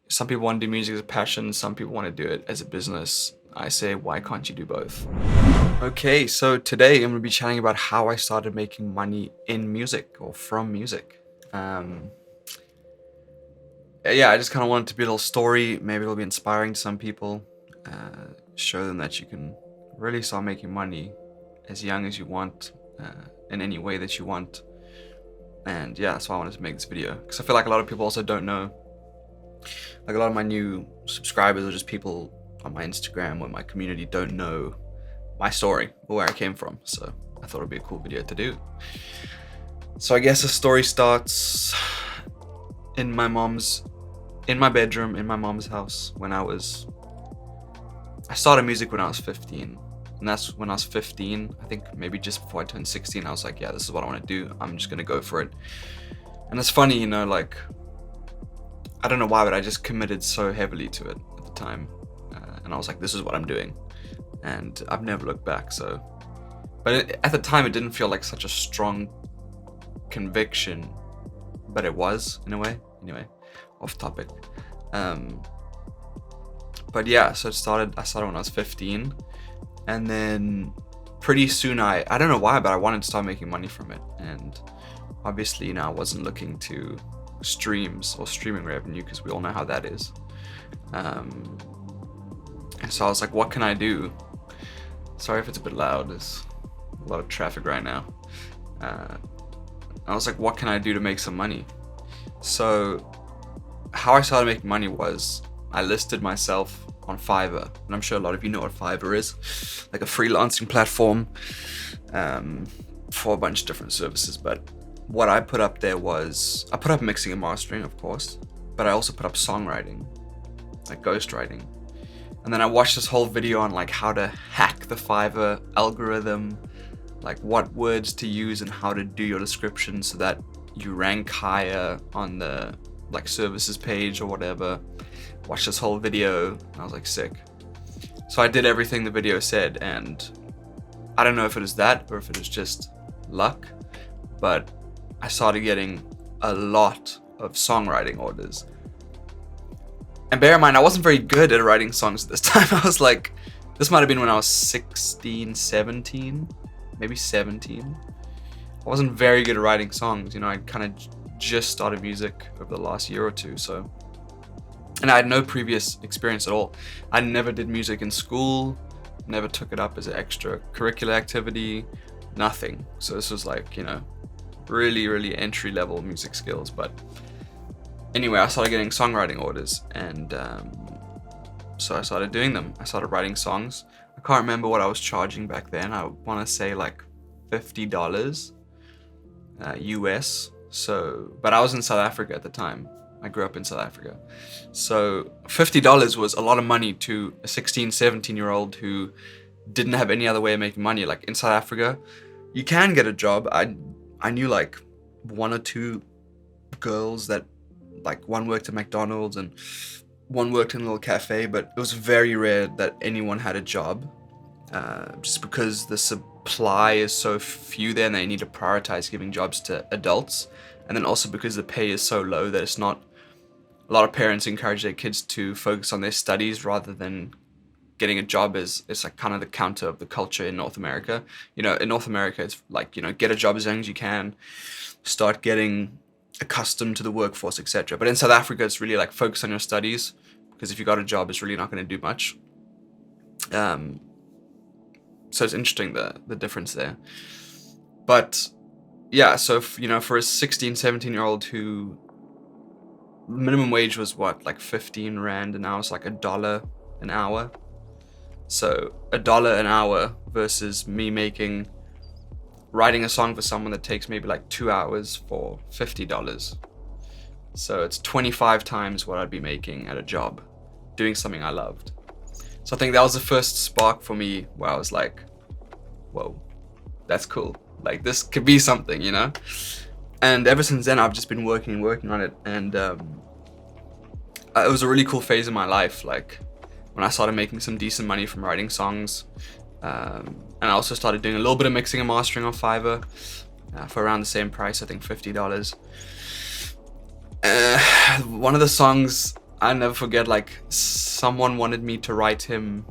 some people want to do music as a passion, some people want to do it as a business. I say, why can't you do both? Okay, so today I'm going to be chatting about how I started making money in music or from music. Yeah, I just kind of wanted to be a little story. Maybe it'll be inspiring to some people. Show them that you can really start making money as young as you want, in any way that you want. And yeah, that's why I wanted to make this video, because I feel like a lot of people also don't know. Like a lot of my new subscribers or just people on my Instagram or my community don't know my story or where I came from. So I thought it'd be a cool video to do. So I guess the story starts in my bedroom, in my mom's house when I started music when I was 15. And that's when I was 15, I think maybe just before I turned 16, I was like, yeah, this is what I want to do. I'm just going to go for it. And it's funny, you know, like, I don't know why, but I just committed so heavily to it at the time. And I was like, this is what I'm doing. And I've never looked back, so. But at the time, it didn't feel like such a strong conviction, but it was, in a way. Anyway, off topic. But yeah, so I started when I was 15. And then pretty soon I don't know why, but I wanted to start making money from it. And obviously, you know, I wasn't looking to streams or streaming revenue, because we all know how that is. And so I was like, what can I do? Sorry if it's a bit loud, there's a lot of traffic right now. I was like, what can I do to make some money? So how I started making money was I listed myself on Fiverr, and I'm sure a lot of you know what Fiverr is, like a freelancing platform for a bunch of different services. But what I put up there was, I put up mixing and mastering, of course, but I also put up songwriting, like ghostwriting. And then I watched this whole video on like how to hack the Fiverr algorithm, like what words to use and how to do your description so that you rank higher on the like services page or whatever. Watched this whole video and I was like, sick. So I did everything the video said, and I don't know if it was that or if it was just luck, but I started getting a lot of songwriting orders. And bear in mind, I wasn't very good at writing songs at this time. I was like, this might have been when I was 16, 17, maybe 17. I wasn't very good at writing songs, you know, I kind of just started music over the last year or two, so. And I had no previous experience at all. I never did music in school, never took it up as an extracurricular activity, nothing. So this was like, you know, really, really entry level music skills. But anyway, I started getting songwriting orders, and so I started doing them. I started writing songs. I can't remember what I was charging back then. I want to say like $50 US. So, but I was in South Africa at the time. I grew up in South Africa. So $50 was a lot of money to a 16, 17-year-old who didn't have any other way of making money. Like in South Africa, you can get a job. I knew like one or two girls that, like, one worked at McDonald's and one worked in a little cafe, but it was very rare that anyone had a job, just because the supply is so few there and they need to prioritize giving jobs to adults. And then also because the pay is so low that it's not, a lot of parents encourage their kids to focus on their studies rather than getting a job. It's like kind of the counter of the culture in North America. You know, in North America, it's like, you know, get a job as young as you can, start getting accustomed to the workforce, etc. But in South Africa, it's really like focus on your studies, because if you got a job, it's really not going to do much. So it's interesting, the difference there. But yeah, so you know, for a 16, 17-year-old who minimum wage was what, like 15 Rand an hour, it's like $1 an hour. So $1 an hour versus me writing a song for someone that takes maybe like 2 hours for $50. So it's 25 times what I'd be making at a job, doing something I loved. So I think that was the first spark for me where I was like, whoa, that's cool. Like, this could be something, you know? And ever since then, I've just been working on it. And it was a really cool phase in my life. Like, when I started making some decent money from writing songs. And I also started doing a little bit of mixing and mastering on Fiverr for around the same price, I think $50. One of the songs I never forget, like, someone wanted me to write him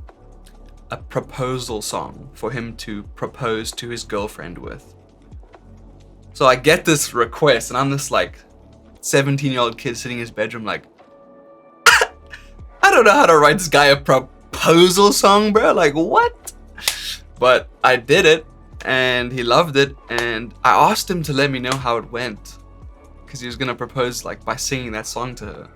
a proposal song for him to propose to his girlfriend with. So I get this request, and I'm this like 17-year-old kid sitting in his bedroom like, I don't know how to write this guy a proposal song, bro. Like, what? But I did it, and he loved it, and I asked him to let me know how it went, because he was gonna propose like by singing that song to her.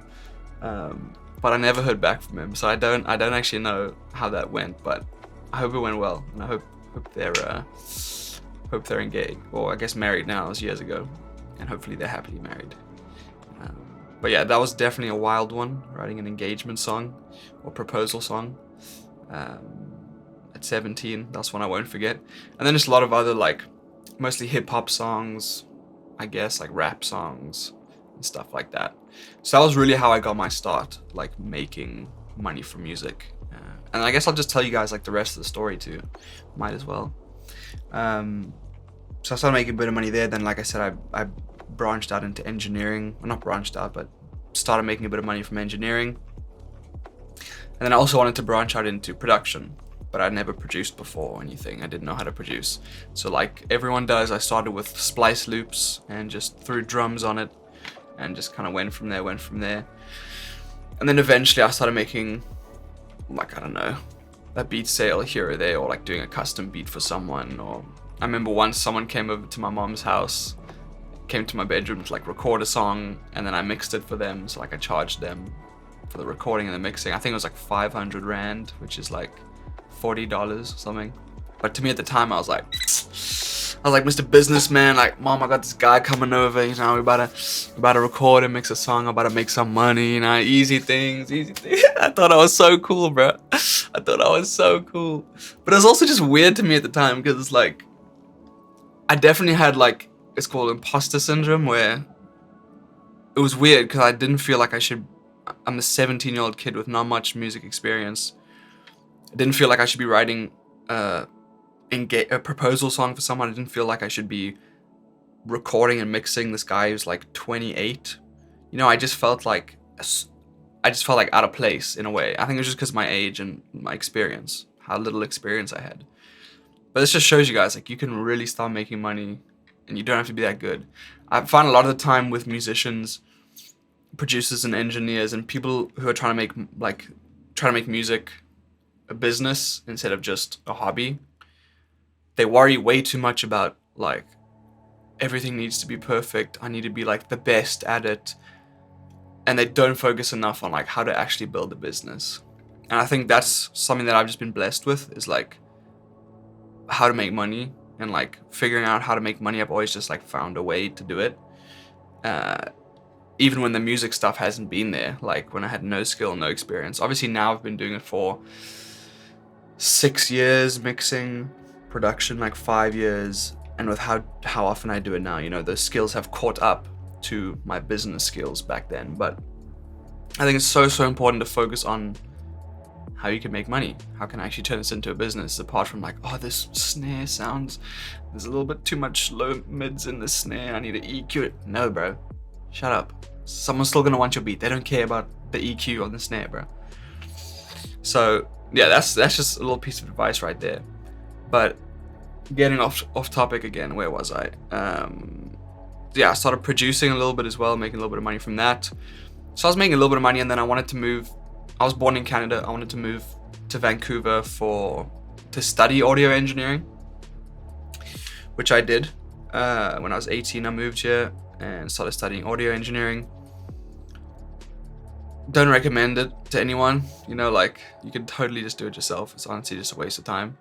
But I never heard back from him, so I don't actually know how that went. But I hope it went well, and I hope they're engaged, or I guess married now. It was years ago, and hopefully they're happily married. But yeah, that was definitely a wild one, writing an engagement song or proposal song at 17. That's one I won't forget. And then just a lot of other, like, mostly hip-hop songs, I guess, like rap songs and stuff like that. So that was really how I got my start, like, making money from music. And I guess I'll just tell you guys, like, the rest of the story too. Might as well. So I started making a bit of money there. Then, like I said, I branched out into engineering. Well, not branched out, but started making a bit of money from engineering. And then I also wanted to branch out into production, but I'd never produced before or anything. I didn't know how to produce. So like everyone does, I started with splice loops and just threw drums on it and just kind of went from there. And then eventually I started making, like, I don't know, a beat sale here or there, or like doing a custom beat for someone. Or I remember once someone came over to my mom's house, came to my bedroom to like record a song, and then I mixed it for them. So like I charged them for the recording and the mixing. I think it was like 500 Rand, which is like $40 or something. But to me at the time, I was like, Mr. Businessman, like, Mom, I got this guy coming over, you know, we about to record and mix a song, I'm about to make some money, you know, easy things. I thought I was so cool, bro. I thought I was so cool. But it was also just weird to me at the time, because it's like, I definitely had like, it's called imposter syndrome, where it was weird because I didn't feel like I'm a 17-year-old kid with not much music experience. I didn't feel like I should be writing a proposal song for someone. I didn't feel like I should be recording and mixing this guy who's like 28. You know, I just felt like out of place in a way. I think it was just because of my age and my experience, how little experience I had. But this just shows you guys, like, you can really start making money and you don't have to be that good. I find a lot of the time with musicians, producers and engineers and people who are trying to make music a business instead of just a hobby, they worry way too much about, like, everything needs to be perfect. I need to be like the best at it. And they don't focus enough on like how to actually build a business. And I think that's something that I've just been blessed with, is like how to make money. And like figuring out how to make money, I've always just like found a way to do it. Even when the music stuff hasn't been there, like when I had no skill, no experience. Obviously now I've been doing it for 6 years, mixing, production like 5 years. And with how often I do it now, you know, those skills have caught up to my business skills back then. But I think it's so important to focus on how you can make money. How can I actually turn this into a business, apart from like, oh, this snare sounds, there's a little bit too much low mids in this snare, I need to EQ it. No, bro, shut up. Someone's still gonna want your beat. They don't care about the EQ on the snare, bro. So yeah, that's just a little piece of advice right there. But getting off topic again, where was I? Yeah, I started producing a little bit as well, making a little bit of money from that. So I was making a little bit of money, and then I wanted to move. I was born in Canada. I wanted to move to Vancouver to study audio engineering, which I did. When I was 18, I moved here and started studying audio engineering. Don't recommend it to anyone. You know, like, you can totally just do it yourself. It's honestly just a waste of time.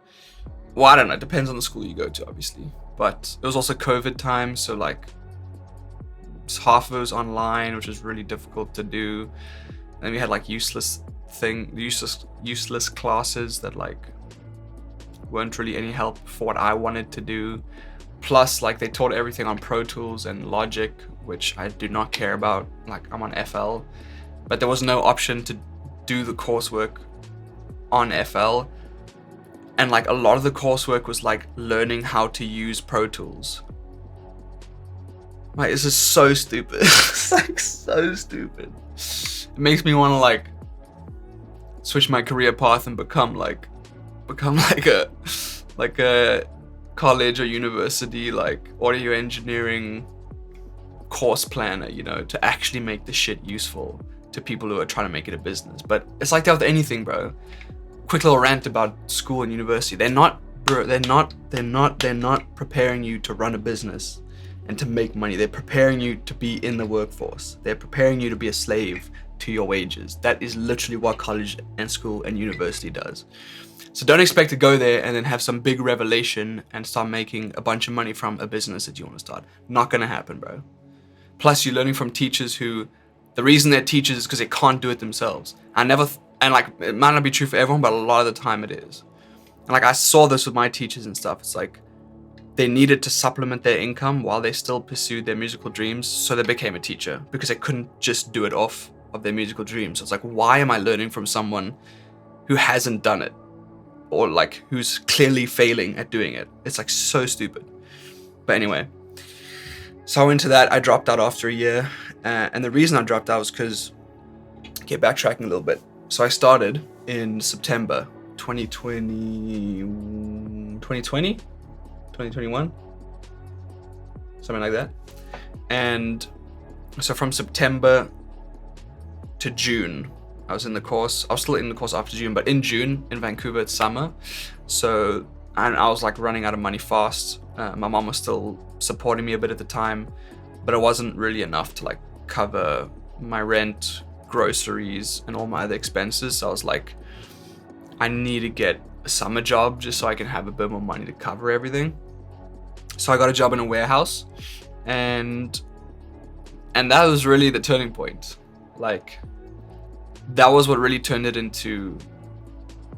Well, I don't know. It depends on the school you go to, obviously. But it was also COVID time, so like half of it was online, which was really difficult to do. And then we had like useless classes that like weren't really any help for what I wanted to do. Plus, like, they taught everything on Pro Tools and Logic, which I do not care about. Like, I'm on FL, but there was no option to do the coursework on FL. And like a lot of the coursework was like learning how to use Pro Tools. Like, this is so stupid. It's like so stupid. It makes me want to like switch my career path and become like a college or university like audio engineering course planner, you know, to actually make the shit useful to people who are trying to make it a business. But it's like that with anything, bro. Quick little rant about school and university. They're not preparing you to run a business and to make money. They're preparing you to be in the workforce. They're preparing you to be a slave to your wages. That is literally what college and school and university does. So don't expect to go there and then have some big revelation and start making a bunch of money from a business that you want to start. Not gonna happen, bro. Plus, you're learning from teachers who, the reason they're teachers is because they can't do it themselves. And like, it might not be true for everyone, but a lot of the time it is. And like, I saw this with my teachers and stuff. It's like, they needed to supplement their income while they still pursued their musical dreams. So they became a teacher because they couldn't just do it off of their musical dreams. So it's like, why am I learning from someone who hasn't done it? Or like, who's clearly failing at doing it? It's like so stupid. But anyway, so I went to that. I dropped out after a year. And the reason I dropped out was because, okay, backtracking a little bit. So I started in September 2021, something like that. And so from September to June, I was in the course. I was still in the course after June, but in June in Vancouver, it's summer. So, and I was like running out of money fast. My mom was still supporting me a bit at the time, but it wasn't really enough to like cover my rent, groceries, and all my other expenses. So I was like, I need to get a summer job just so I can have a bit more money to cover everything. So I got a job in a warehouse, and that was really the turning point. Like, that was what really turned it into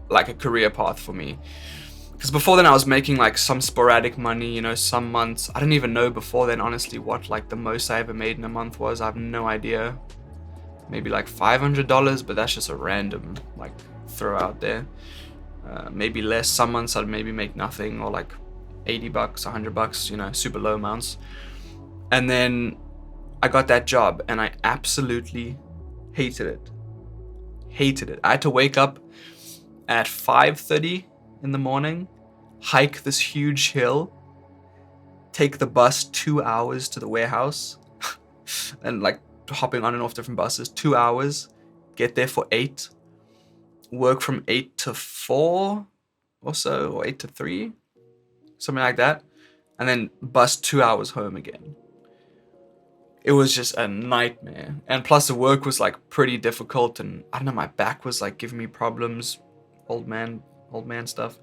like a career path for me. Because before then I was making like some sporadic money, you know, some months. I didn't even know before then, honestly, what like the most I ever made in a month was. I have no idea. Maybe like $500, but that's just a random like throw out there. Maybe less. Some months I'd maybe make nothing, or like $80, $100, you know, super low amounts. And then I got that job and I absolutely hated it. I had to wake up at 5:30 in the morning, hike this huge hill, take the bus 2 hours to the warehouse, and like hopping on and off different buses, 2 hours, get there for 8, work from 8 to 4 or so, or 8 to 3, something like that, and then bus 2 hours home again. It was just a nightmare. And plus the work was like pretty difficult, and I don't know, my back was like giving me problems, old man stuff.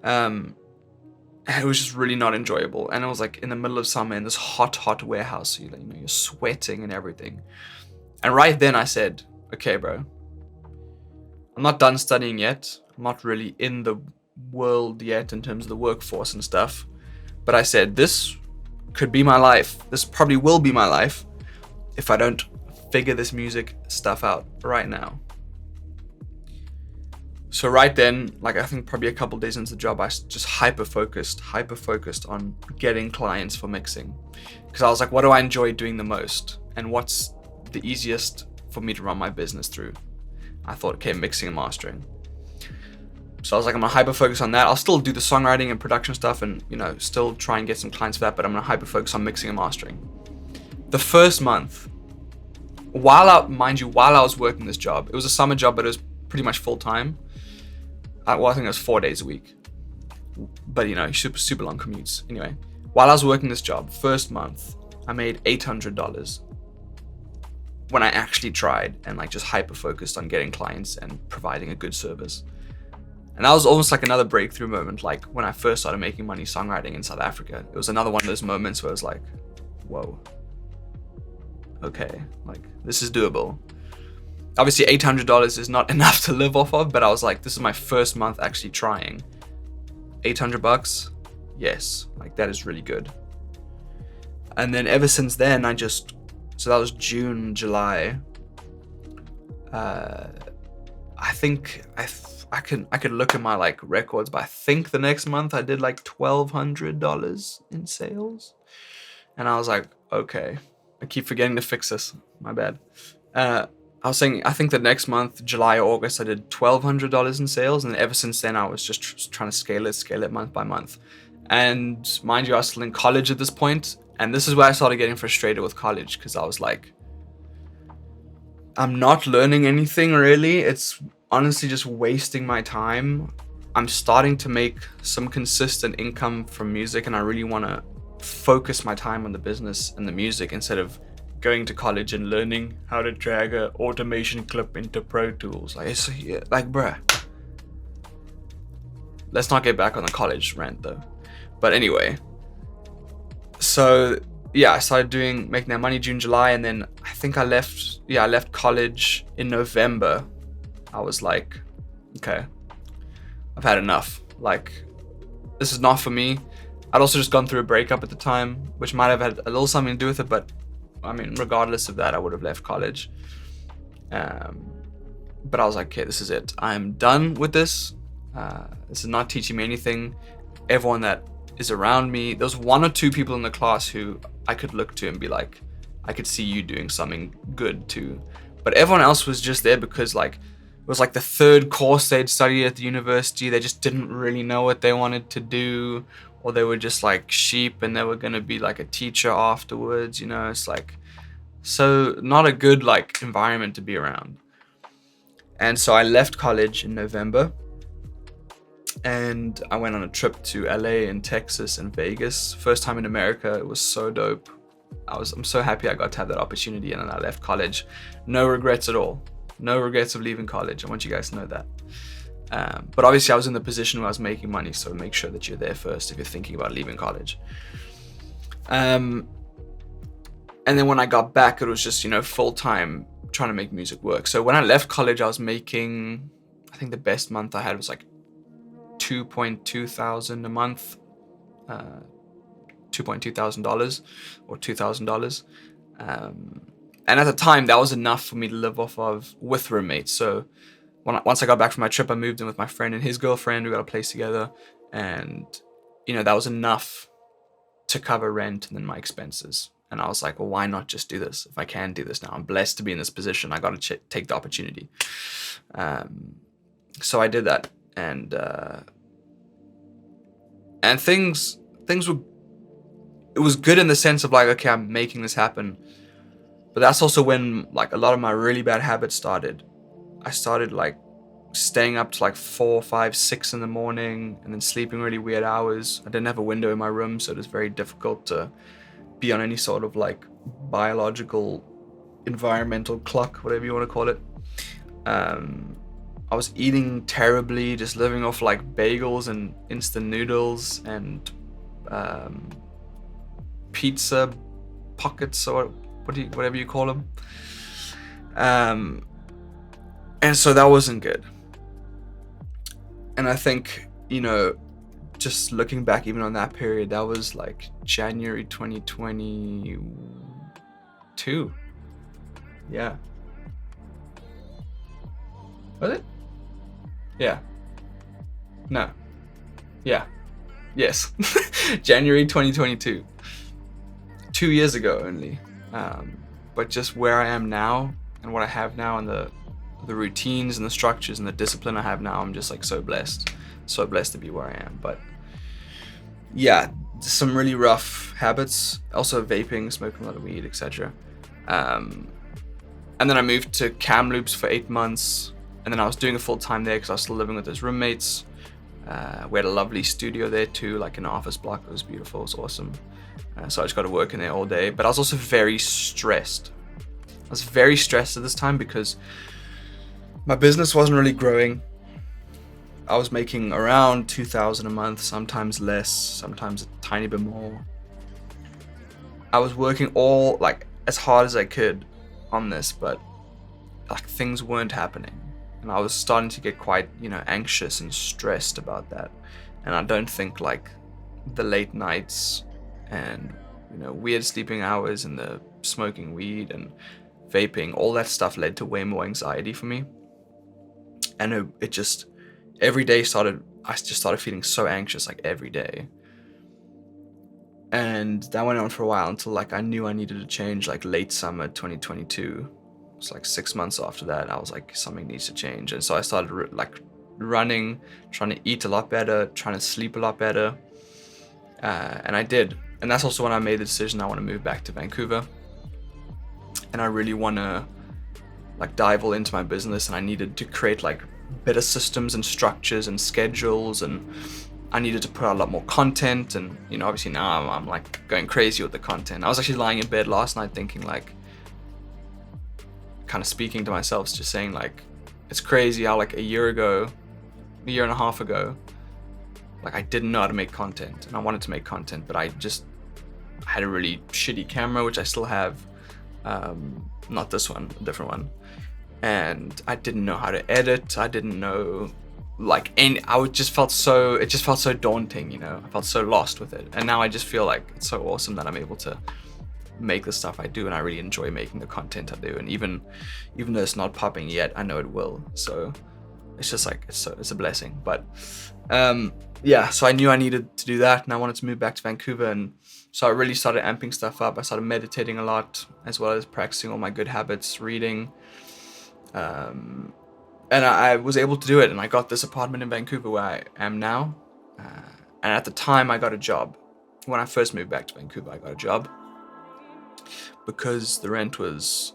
It was just really not enjoyable. And it was like in the middle of summer in this hot warehouse, so you're sweating and everything. And right then I said, okay, bro, I'm not done studying yet. I'm not really in the world yet in terms of the workforce and stuff. But I said, this could be my life. This probably will be my life if I don't figure this music stuff out right now. So right then, like I think probably a couple days into the job, I just hyper focused on getting clients for mixing. Because I was like, what do I enjoy doing the most? And what's the easiest for me to run my business through? I thought, okay, mixing and mastering. So I was like, I'm gonna hyper focus on that. I'll still do the songwriting and production stuff and, you know, still try and get some clients for that, but I'm gonna hyper focus on mixing and mastering. The first month, while I was working this job, it was a summer job, but it was pretty much full time. Well, I think it was 4 days a week, but you know, super long commutes. Anyway, while I was working this job, first month, I made $800 when I actually tried and like just hyper focused on getting clients and providing a good service. And that was almost like another breakthrough moment. Like when I first started making money songwriting in South Africa, it was another one of those moments where I was like, whoa, okay, like this is doable. Obviously $800 is not enough to live off of, but I was like, this is my first month actually trying. $800, yes, like that is really good. And then ever since then, so that was June, July. I think I could look at my like records, but I think the next month I did like $1,200 in sales. And I was like, okay, I keep forgetting to fix this, my bad. I was saying, I think the next month, July or August, I did $1,200 in sales, and ever since then, I was just trying to scale it month by month. And mind you, I was still in college at this point, and this is where I started getting frustrated with college, because I was like, I'm not learning anything really. It's honestly just wasting my time. I'm starting to make some consistent income from music, and I really want to focus my time on the business and the music instead of going to college and learning how to drag a automation clip into Pro Tools. Like, it's like, bruh. Let's not get back on the college rant though. But anyway, so yeah, I started making that money June, July, and then I think I left college in November. I was like, okay, I've had enough. Like, this is not for me. I'd also just gone through a breakup at the time, which might have had a little something to do with it, but I mean, regardless of that, I would have left college. But I was like, okay, this is it. I'm done with this. This is not teaching me anything. Everyone that is around me, there's one or two people in the class who I could look to and be like, I could see you doing something good too. But everyone else was just there because like it was like the third course they'd studied at the university. They just didn't really know what they wanted to do, or they were just like sheep and they were gonna be like a teacher afterwards. You know, it's like, so not a good like environment to be around. And so I left college in November, and I went on a trip to LA and Texas and Vegas. First time in America. It was so dope. I'm so happy I got to have that opportunity, and then I left college. No regrets at all. No regrets of leaving college. I want you guys to know that. But obviously I was in the position where I was making money, so make sure that you're there first if you're thinking about leaving college. And then when I got back, it was just, you know, full-time trying to make music work. So when I left college, I was making, I think the best month I had was like $2,200 a month, $2,200 or $2,000. And at the time, that was enough for me to live off of with roommates. So once I got back from my trip, I moved in with my friend and his girlfriend. We got a place together, and you know, that was enough to cover rent and then my expenses. And I was like, well, why not just do this? If I can do this now, I'm blessed to be in this position. I got to take the opportunity. So I did that, and things were, it was good in the sense of like, okay, I'm making this happen. But that's also when like a lot of my really bad habits started. I started like staying up to like 4, 5, 6 in the morning, and then sleeping really weird hours. I didn't have a window in my room, so it was very difficult to be on any sort of like biological, environmental clock, whatever you want to call it. I was eating terribly, just living off like bagels and instant noodles and pizza pockets, or whatever you call them. And so that wasn't good. And I think, you know, just looking back even on that period, that was like January 2022. Yeah. Was it? Yeah. No. Yeah. Yes. January 2022. 2 years ago only. But just where I am now and what I have now, and the routines and the structures and the discipline I have now, I'm just like so blessed to be where I am. But yeah, some really rough habits, also vaping, smoking a lot of weed, etc. And then I moved to Kamloops for 8 months, and then I was doing it full time there because I was still living with his roommates. We had a lovely studio there too, like an office block. It was beautiful, it was awesome. So I just got to work in there all day. But I was also very stressed. I was very stressed at this time because my business wasn't really growing. I was making around $2,000 a month, sometimes less, sometimes a tiny bit more. I was working like as hard as I could on this, but like things weren't happening. And I was starting to get quite, you know, anxious and stressed about that. And I don't think like the late nights and, you know, weird sleeping hours and the smoking weed and vaping, all that stuff led to way more anxiety for me. And it just, every day I just started feeling so anxious, like every day. And that went on for a while until like I knew I needed to change, like late summer 2022. It's like 6 months after that, I was like, something needs to change. And so I started running, trying to eat a lot better, trying to sleep a lot better. And I did. And that's also when I made the decision I want to move back to Vancouver. And I really want to like dive all into my business, and I needed to create like better systems and structures and schedules, and I needed to put out a lot more content. And you know, obviously now I'm like going crazy with the content. I was actually lying in bed last night thinking, like, kind of speaking to myself, just saying like, it's crazy how like a year and a half ago, like I didn't know how to make content, and I wanted to make content, but I had a really shitty camera, which I still have, not this one, a different one, and I didn't know how to edit. I didn't know like it just felt so daunting, you know. I felt so lost with it, and now I just feel like it's so awesome that I'm able to make the stuff I do, and I really enjoy making the content I do. And even though it's not popping yet, I know it will. So it's just like it's a blessing. But yeah, so I knew I needed to do that, and I wanted to move back to Vancouver. And so I really started amping stuff up. I started meditating a lot, as well as practicing all my good habits, reading, and I was able to do it. And I got this apartment in Vancouver where I am now, and at the time I got a job. When I first moved back to Vancouver, I got a job because the rent was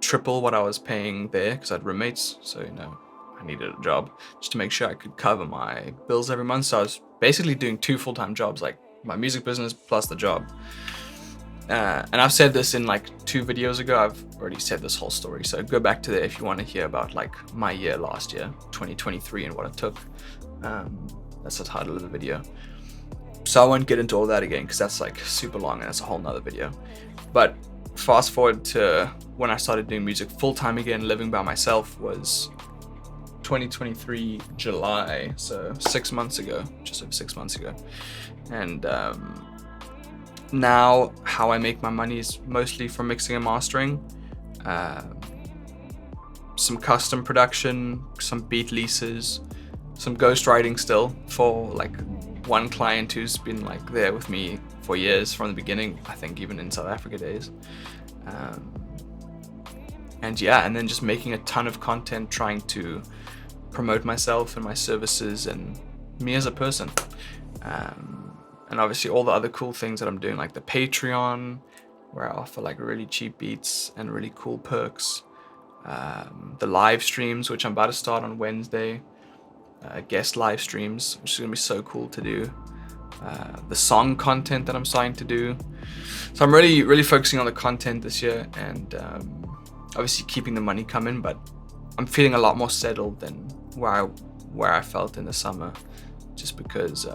triple what I was paying there, because I had roommates. So, you know, I needed a job just to make sure I could cover my bills every month. So I was basically doing 2 full-time jobs, like my music business plus the job. And I've said this in like 2 videos ago. I've already said this whole story, so go back to there if you want to hear about like my year last year, 2023, and what it took. That's the title of the video. So I won't get into all that again, because that's like super long and that's a whole nother video. But fast forward to when I started doing music full-time again, living by myself, was 2023 July, so 6 months ago, just over 6 months ago. And now how I make my money is mostly from mixing and mastering, some custom production, some beat leases, some ghostwriting still for like one client who's been like there with me for years from the beginning, I think even in South Africa days. And yeah, and then just making a ton of content, trying to promote myself and my services and me as a person. And obviously all the other cool things that I'm doing, like the Patreon, where I offer like really cheap beats and really cool perks. The live streams, which I'm about to start on Wednesday. Guest live streams, which is gonna be so cool to do. The song content that I'm starting to do. So I'm really focusing on the content this year, and obviously keeping the money coming, but I'm feeling a lot more settled than where I felt in the summer, just because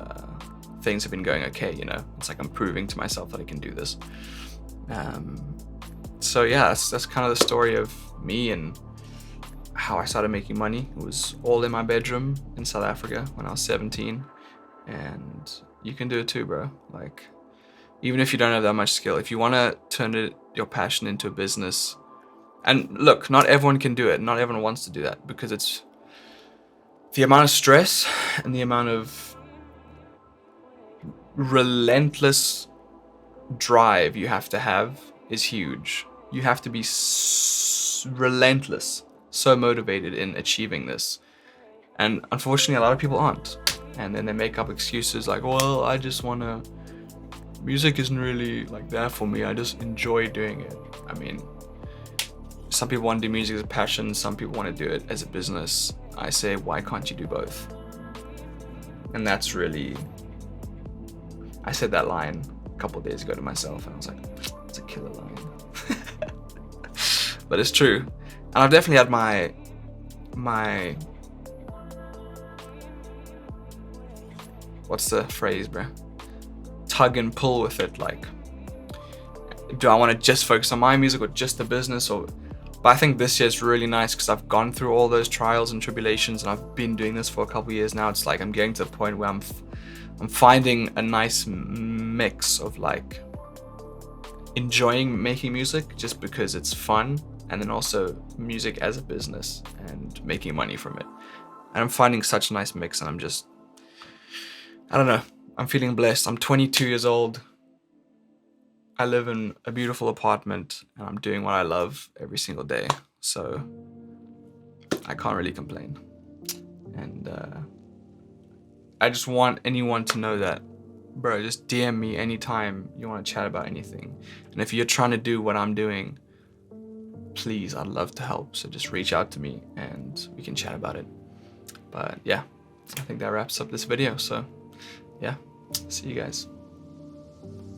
things have been going okay, you know. It's like I'm proving to myself that I can do this. So yeah, that's kind of the story of me and how I started making money. It was all in my bedroom in South Africa when I was 17, and you can do it too, bro. Like, even if you don't have that much skill, if you want to turn your passion into a business, and look, not everyone can do it, not everyone wants to do that, because it's the amount of stress and the amount of relentless drive you have to have is huge. You have to be relentless, so motivated in achieving this, and unfortunately a lot of people aren't. And then they make up excuses like, well, I just wanna, music isn't really like that for me, I just enjoy doing it. I mean, some people want to do music as a passion, some people want to do it as a business. I say, why can't you do both? And that's really, I said that line a couple of days ago to myself, and I was like, it's a killer line. But it's true. And I've definitely had my what's the phrase, bro? Tug and pull with it. Like, do I want to just focus on my music or just the business? But I think this year's really nice because I've gone through all those trials and tribulations, and I've been doing this for a couple of years now. It's like I'm getting to the point where I'm finding a nice mix of like enjoying making music just because it's fun, and then also music as a business and making money from it. And I'm finding such a nice mix, and I don't know, I'm feeling blessed. I'm 22 years old. I live in a beautiful apartment and I'm doing what I love every single day. So I can't really complain. And I just want anyone to know that, bro, just DM me anytime you want to chat about anything. And if you're trying to do what I'm doing, please, I'd love to help. So just reach out to me and we can chat about it. But yeah, I think that wraps up this video. So yeah, see you guys.